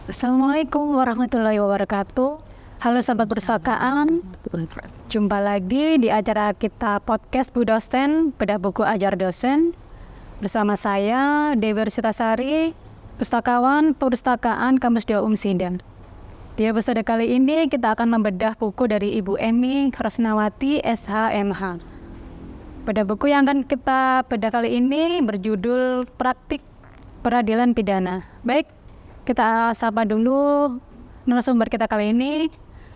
Assalamualaikum warahmatullahi wabarakatuh. Halo sahabat perpustakaan, jumpa lagi di acara kita podcast Bu Dosen, Bedah Buku Ajar Dosen. Bersama saya Dewi Sitasari, pustakawan Perpustakaan Kampus Dua Umsinden. Di episode kali ini kita akan membedah buku dari Ibu Emi Rosnawati SHMH. Bedah buku yang akan kita bedah kali ini berjudul Praktik Peradilan Pidana. Baik, kita sapa dulu narasumber kita kali ini.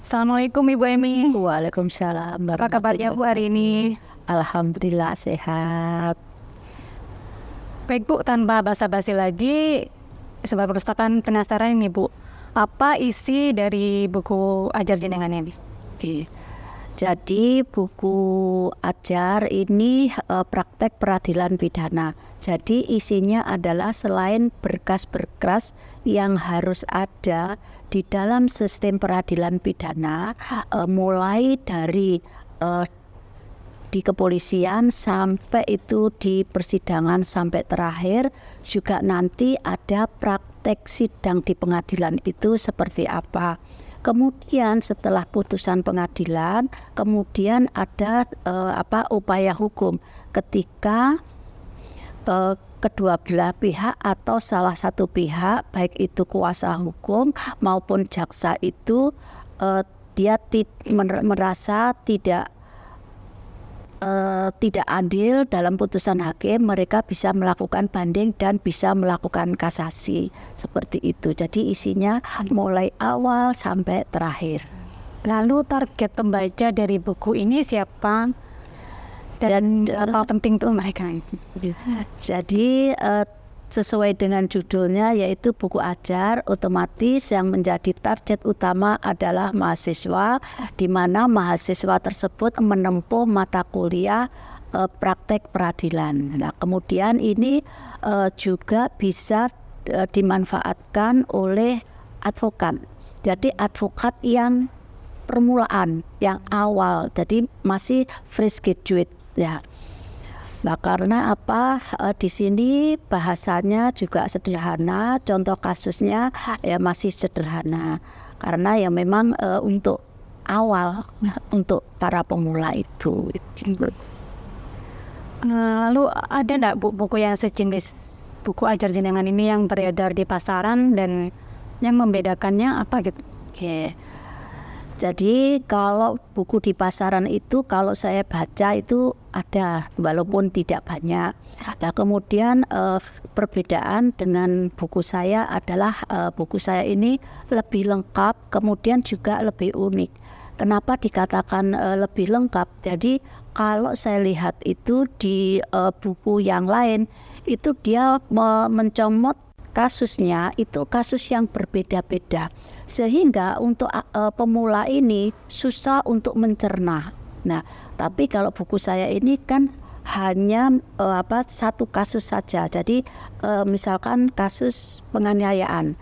Assalamualaikum Ibu Emi. Waalaikumsalam. Apa kabarnya Bu hari ini? Alhamdulillah sehat. Baik Bu, tanpa basa-basi lagi, Sobat Perpustakaan penasaran ini Bu, apa isi dari buku Ajar Jenengan ini? Oke. Jadi buku Ajar ini praktek peradilan pidana. Jadi isinya adalah selain berkas-berkas yang harus ada di dalam sistem peradilan pidana, mulai dari di kepolisian sampai itu di persidangan sampai terakhir, juga nanti ada praktek sidang di pengadilan itu seperti apa. Kemudian setelah putusan pengadilan, kemudian ada upaya hukum ketika kedua belah pihak atau salah satu pihak, baik itu kuasa hukum maupun jaksa itu dia merasa tidak adil dalam putusan hakim, mereka bisa melakukan banding dan bisa melakukan kasasi seperti itu. Jadi isinya mulai awal sampai terakhir. Lalu target pembaca dari buku ini siapa dan apa penting untuk mereka? Jadi sesuai dengan judulnya yaitu buku ajar, otomatis yang menjadi target utama adalah mahasiswa, di mana mahasiswa tersebut menempuh mata kuliah praktek peradilan. Nah, kemudian ini juga bisa dimanfaatkan oleh advokat. Jadi advokat yang permulaan, yang awal, jadi masih fresh graduate ya. Nah, karena apa? Di sini bahasanya juga sederhana, contoh kasusnya ya masih sederhana. Karena ya memang untuk awal, untuk para pemula itu. Lalu ada enggak buku yang sejenis buku Ajar Jenengan ini yang beredar di pasaran dan yang membedakannya apa gitu? Oke. Jadi kalau buku di pasaran itu kalau saya baca itu ada walaupun tidak banyak. Nah, kemudian perbedaan dengan buku saya adalah buku saya ini lebih lengkap, kemudian juga lebih unik. Kenapa dikatakan lebih lengkap? Jadi kalau saya lihat itu di buku yang lain itu dia mencomot kasusnya itu kasus yang berbeda-beda, sehingga untuk pemula ini susah untuk mencerna. Nah, tapi kalau buku saya ini kan hanya satu kasus saja. Jadi misalkan kasus penganiayaan.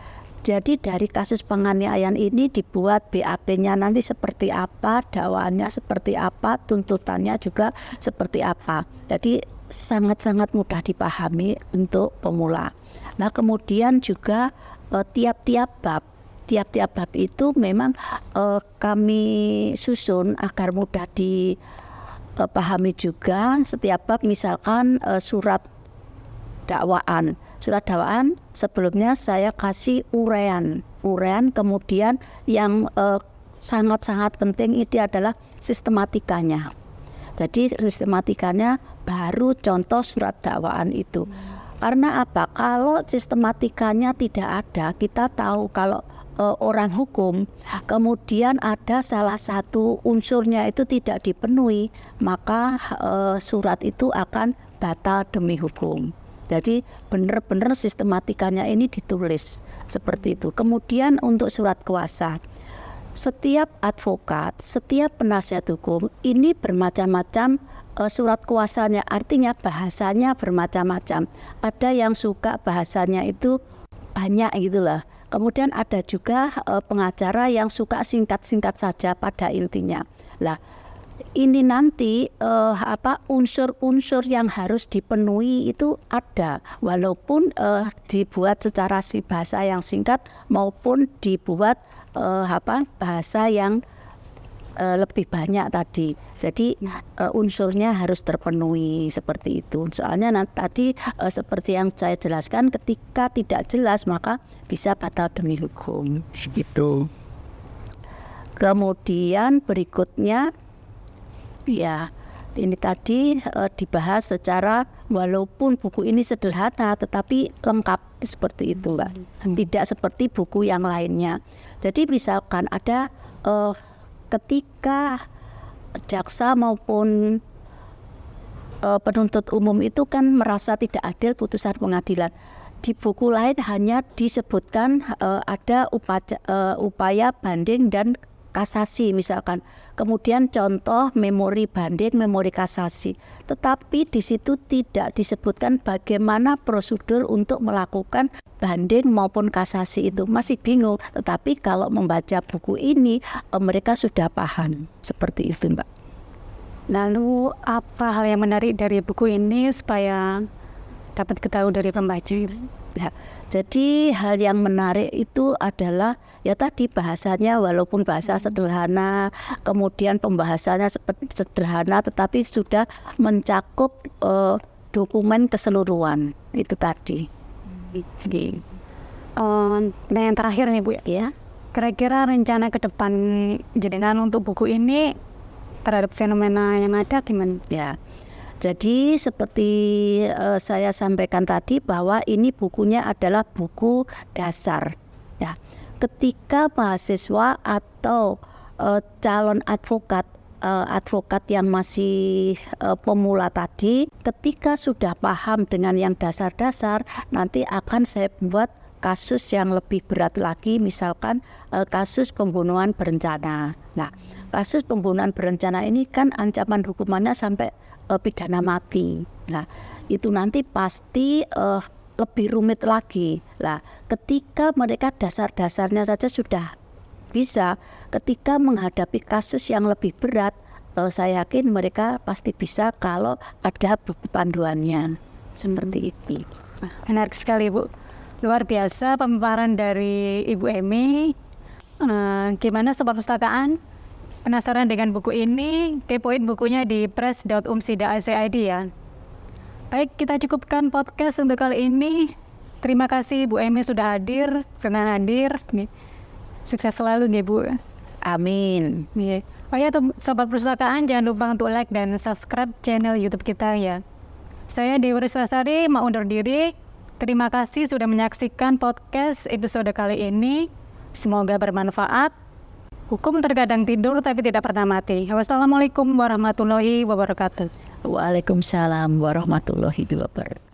Jadi dari kasus penganiayaan ini dibuat BAP-nya nanti seperti apa, dakwaannya seperti apa, tuntutannya juga seperti apa. Jadi sangat-sangat mudah dipahami untuk pemula. Nah, kemudian juga tiap-tiap bab itu memang kami susun agar mudah dipahami juga. Setiap bab misalkan surat dakwaan sebelumnya saya kasih uraian, kemudian yang sangat-sangat penting itu adalah sistematikanya. Jadi sistematikanya baru contoh surat dakwaan itu. Karena apa? Kalau sistematikanya tidak ada, kita tahu kalau orang hukum kemudian ada salah satu unsurnya itu tidak dipenuhi, maka surat itu akan batal demi hukum. Jadi benar-benar sistematikanya ini ditulis seperti itu. Kemudian untuk surat kuasa, setiap advokat, setiap penasihat hukum ini bermacam-macam surat kuasanya, artinya bahasanya bermacam-macam. Ada yang suka bahasanya itu banyak gitulah. Kemudian ada juga pengacara yang suka singkat-singkat saja pada intinya. Lah, ini nanti unsur-unsur yang harus dipenuhi itu ada, walaupun dibuat secara bahasa yang singkat maupun dibuat bahasa yang lebih banyak tadi. Jadi unsurnya harus terpenuhi seperti itu. Soalnya tadi seperti yang saya jelaskan, ketika tidak jelas maka bisa batal demi hukum. Gitu. Kemudian berikutnya, ya ini tadi dibahas secara walaupun buku ini sederhana tetapi lengkap seperti itu, Mbak. Tidak seperti buku yang lainnya. Jadi misalkan ada ketika jaksa maupun penuntut umum itu kan merasa tidak adil putusan pengadilan. Di buku lain hanya disebutkan ada upaya banding dan kasasi misalkan. Kemudian contoh memori banding, memori kasasi. Tetapi di situ tidak disebutkan bagaimana prosedur untuk melakukan banding maupun kasasi itu. Masih bingung. Tetapi kalau membaca buku ini mereka sudah paham. Seperti itu, Mbak. Lalu apa hal yang menarik dari buku ini supaya dapat ketahui dari pembaca? Ya, jadi hal yang menarik itu adalah ya tadi bahasanya walaupun bahasa sederhana, kemudian pembahasannya seperti sederhana tetapi sudah mencakup dokumen keseluruhan itu tadi. Nah yang terakhir nih Bu ya, kira-kira rencana ke depan jenengan untuk buku ini terhadap fenomena yang ada gimana? Ya. Jadi seperti saya sampaikan tadi bahwa ini bukunya adalah buku dasar. Ya, ketika mahasiswa atau calon advokat yang masih pemula tadi, ketika sudah paham dengan yang dasar-dasar, nanti akan saya buat kasus yang lebih berat lagi, misalkan kasus pembunuhan berencana. Nah, kasus pembunuhan berencana ini kan ancaman hukumannya sampai pidana mati. Nah, itu nanti pasti lebih rumit lagi. Nah, ketika mereka dasar-dasarnya saja sudah bisa, ketika menghadapi kasus yang lebih berat, saya yakin mereka pasti bisa kalau ada buku panduannya. Seperti itu. Menarik sekali Bu. Luar biasa pemaparan dari Ibu Emi. Gimana Sobat Pustakaan? Penasaran dengan buku ini? Kepoin bukunya di press.umsida.ac.id ya. Baik, kita cukupkan podcast untuk kali ini. Terima kasih Bu Emi sudah hadir, pernah hadir. Sukses selalu nih Bu. Amin. Oh ya, Sobat Pustakaan, jangan lupa untuk like dan subscribe channel YouTube kita ya. Saya Dewi Rizwasari mau undur diri. Terima kasih sudah menyaksikan podcast episode kali ini. Semoga bermanfaat. Hukum terkadang tidur tapi tidak pernah mati. Wassalamualaikum warahmatullahi wabarakatuh. Waalaikumsalam warahmatullahi wabarakatuh.